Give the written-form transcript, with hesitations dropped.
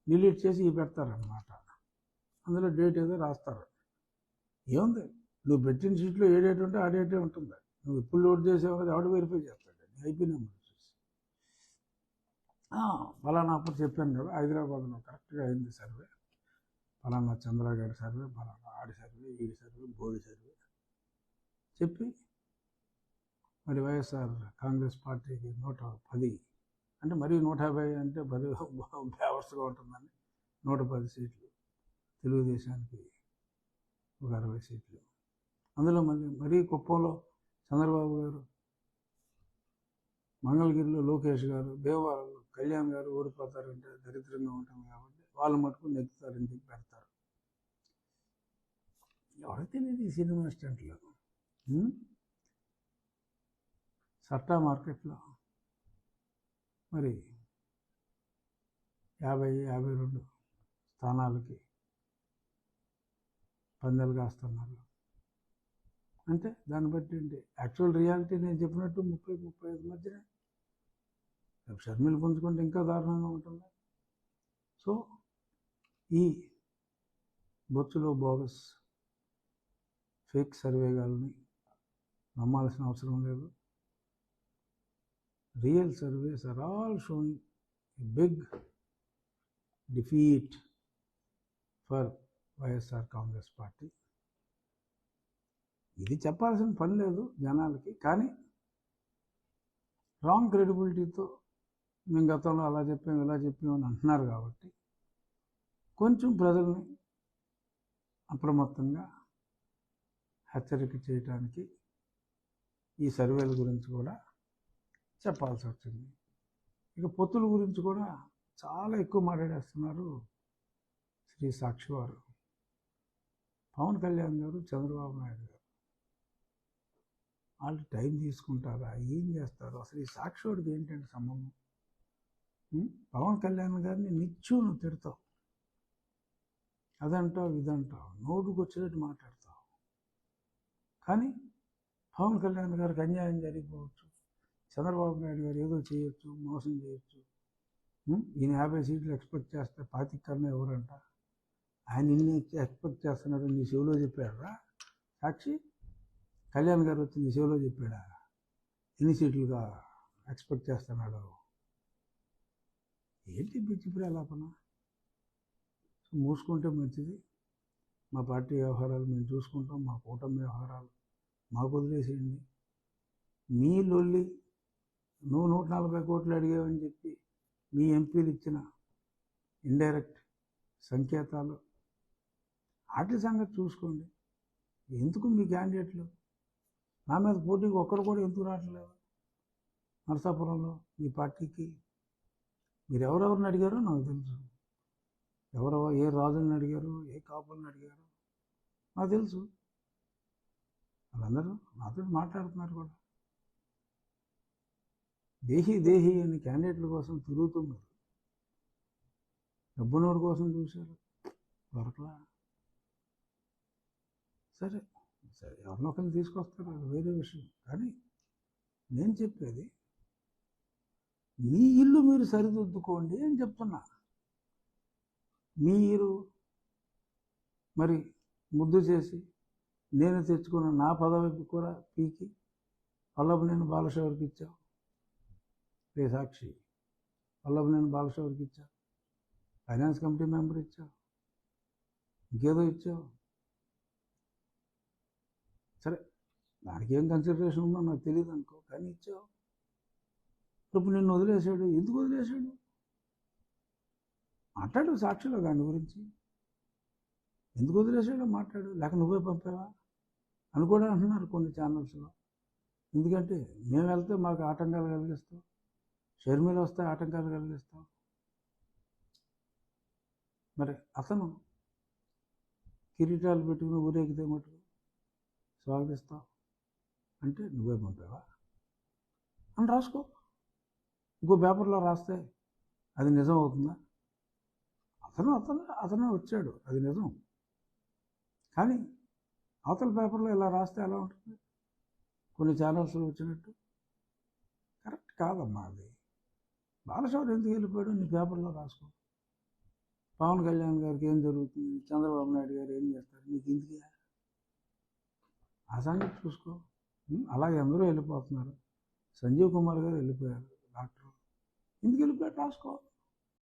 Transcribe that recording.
Delete చేసి ఇవి పెడతారనమాట. అందులో డేట్ ఏదో రాస్తారు. ఏముంది, నువ్వు పెట్టిన షీట్లో ఏ డేట్ ఉంటే ఆ డేటే ఉంటుంది. నువ్వు ఎప్పుడు లోడ్ చేసావు కదా ఎవడు వెరిఫై చేస్తాడు? ఐపీ నెంబర్ చూసి ఫలానా అప్పుడు చెప్పాను కదా, హైదరాబాద్లో కరెక్ట్గా అయింది సర్వే, ఫలానా చంద్ర గారి సర్వే, ఫలానా ఆడి సర్వే, ఈడి సర్వే, బోడి సర్వే చెప్పి మరి వైఎస్ఆర్ కాంగ్రెస్ పార్టీకి 110 అంటే మరీ 150 అంటే 10 బేవర్స్గా ఉంటుందని 110 సీట్లు, తెలుగుదేశానికి ఒక 60 సీట్లు. అందులో మరీ కుప్పంలో చంద్రబాబు గారు, మంగళగిరిలో లోకేష్ గారు, దేవవారంలో కళ్యాణ్ గారు ఓడిపోతారంటే దరిద్రంగా ఉంటుంది కాబట్టి వాళ్ళు మటుకు నెగ్గుతారని చెప్పి పెడతారు. ఎవరికి తెలియదు ఈ సినిమా స్టంట్లో. సట్టా మార్కెట్లో మరి 50-52 స్థానాలకి పందాలు కాస్తున్నారు. అంటే దాన్ని బట్టి ఏంటి, యాక్చువల్ రియాలిటీ నేను చెప్పినట్టు 30-35 మధ్యనే. షర్మిల పుంజుకుంటే ఇంకా దారుణంగా ఉంటుంది. సో ఈ బొచ్చులో బోగస్ ఫేక్ సర్వేగాల్ని నమ్మాల్సిన అవసరం లేదు. Real surveys are all showing a big defeat for YSR Congress Party. ఇది చెప్పాల్సిన పని లేదు జనాలకి, కానీ రాంగ్ క్రెడిబిలిటీతో మేము గతంలో అలా చెప్పాం ఇలా చెప్పాం అని అంటున్నారు కాబట్టి కొంచెం ప్రజల్ని అప్రమత్తంగా హెచ్చరిక చేయడానికి ఈ సర్వేల గురించి కూడా చెప్పాల్సి వచ్చింది. ఇక పొత్తుల గురించి కూడా చాలా ఎక్కువ మాట్లాడేస్తున్నారు శ్రీ సాక్షి వారు. పవన్ కళ్యాణ్ గారు, చంద్రబాబు నాయుడు గారు వాళ్ళు టైం తీసుకుంటారా, ఏం చేస్తారు? అసలు ఈ సాక్షి వాడికి ఏంటంటే సంబంధం? పవన్ కళ్యాణ్ గారిని నిత్యం నువ్వు తిడతావు, అదంటావు ఇదంటావు, నోటుకు వచ్చినట్టు మాట్లాడతావు. కానీ పవన్ కళ్యాణ్ గారికి అన్యాయం జరిగిపోవచ్చు, చంద్రబాబు నాయుడు గారు ఏదో చేయొచ్చు, మోసం చేయొచ్చు. ఈయన 50 సీట్లు ఎక్స్పెక్ట్ చేస్తే 25 కన్నా ఎవరంట? ఆయన ఇన్ని ఎక్స్పెక్ట్ చేస్తున్నాడు నీ చెవిలో చెప్పాడురా సాక్షి? కళ్యాణ్ గారు వచ్చి నీ చెవిలో చెప్పాడా ఎన్ని సీట్లుగా ఎక్స్పెక్ట్ చేస్తున్నాడు? ఏంటి పిచ్చి ప్రలాపన? మూసుకుంటే మంచిది. మా పార్టీ వ్యవహారాలు మేము చూసుకుంటాం, మా కూటమి వ్యవహారాలు మాకు వదిలేసేయండి. మీ లొల్లి, నువ్వు 140 కోట్లు అడిగావని చెప్పి మీ ఎంపీలు ఇచ్చిన ఇండైరెక్ట్ సంకేతాలు, వాటి సంగతి చూసుకోండి. ఎందుకు మీ క్యాండిడేట్లు నా మీద పోటీకి ఒక్కరు కూడా ఎందుకు రావట్లేదు? నరసాపురంలో మీ పార్టీకి మీరు ఎవరెవరిని అడిగారో నాకు తెలుసు. ఏ రాజుని అడిగారు, ఏ కాపుల్ని అడిగారు నాకు తెలుసు. వాళ్ళందరూ నాతో మాట్లాడుతున్నారు కూడా. దేహి అని క్యాండిడేట్ల కోసం తిరుగుతున్నారు. డబ్బునోడి కోసం చూశారు, దొరకలా. సరే ఎవరినో ఒకరిని తీసుకొస్తారు, అది వేరే విషయం. కానీ నేను చెప్పేది మీ ఇల్లు మీరు సరిదిద్దుకోండి అని చెప్తున్నా. మీరు మరి ముద్దు చేసి నేను తెచ్చుకున్న నా పదవి కూడా పీకి వల్లభనేని బాలశౌరికి ఇచ్చావు. రే సాక్షి, వల్లభనేని బాలశౌరికి ఇచ్చావు, ఫైనాన్స్ కమిటీ మెంబర్ ఇచ్చావు, ఇంకేదో ఇచ్చావు. సరే దానికి ఏం కన్సిడరేషన్ ఉందో నాకు తెలియదు అనుకో, కానీ ఇచ్చావు. ఇప్పుడు నిన్ను వదిలేసాడు, ఎందుకు వదిలేసాడు? మాట్లాడు సాక్షిలో దాని గురించి. ఎందుకు వదిలేసాడో మాట్లాడు, లేక నువ్వే పంపావా అని కూడా అంటున్నారు కొన్ని ఛానల్స్లో. ఎందుకంటే మేము వెళ్తే మాకు ఆటంకాలు కలిగిస్తాం, షర్మిల వస్తే ఆటంకాలు కలిగిస్తాం. మరి అతను కిరీటాలు పెట్టుకుని ఊరేగితే మటుకు స్వాగతిస్తావు అంటే నువ్వే పంపావా అని రాసుకో. ఇంకో పేపర్లో రాస్తే అది నిజం అవుతుందా? అతను వచ్చాడు, అది నిజం. కానీ అవతల పేపర్లో ఇలా రాస్తే ఎలా ఉంటుంది? కొన్ని ఛానల్స్లో వచ్చినట్టు కరెక్ట్ కాదమ్మా. అది బాలశౌరి ఎందుకు వెళ్ళిపోయాడు నీ పేపర్లో రాసుకో. పవన్ కళ్యాణ్ గారికి ఏం జరుగుతుంది, చంద్రబాబు నాయుడు గారు ఏం చేస్తారు, నీకు ఇందుకే ఆ సంగతి చూసుకో. అలాగే అందరూ వెళ్ళిపోతున్నారు. సంజీవ్ కుమార్ గారు వెళ్ళిపోయారు, డాక్టర్. ఎందుకు వెళ్ళిపోయారు రాసుకో.